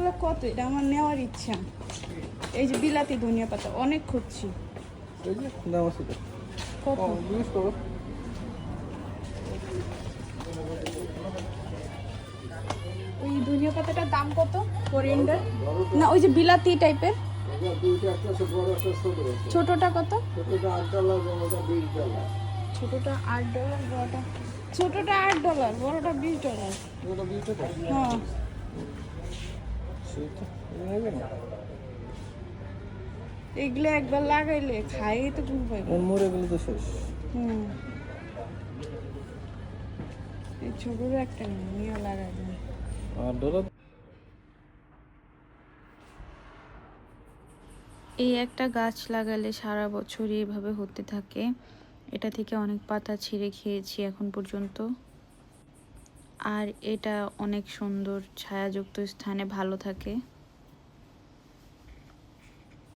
এগুলো কত? এটা আমার নেওয়ার ইচ্ছা। এই যে বিলাতি ধনিয়া পাতা অনেক খুঁজছি। এই যে দাম আছে তো। কত? জিজ্ঞেস করো। ওই ধনিয়া পাতাটার দাম কত? কোরিয়ান্ডার না, ওই যে বিলাতি টাইপের ছোটটা কত? ছোটটা $8, বড়টা ছোটটা $8, বড়টা $20। হ্যাঁ, এগুলো একবার লাগাইলে খাই তো ঘুম পাইবে। মরে গেলে তো শেষ। হুম, এই ছোটটা একটা নিয়ে লাগাই দেন। $8। এই একটা গাছ লাগালে সারা বছরই এভাবে হতে থাকে। এটা থেকে অনেক পাতা ছিঁড়ে খেয়েছি এখন পর্যন্ত। আর এটা অনেক সুন্দর ছায়াযুক্ত স্থানে ভালো থাকে।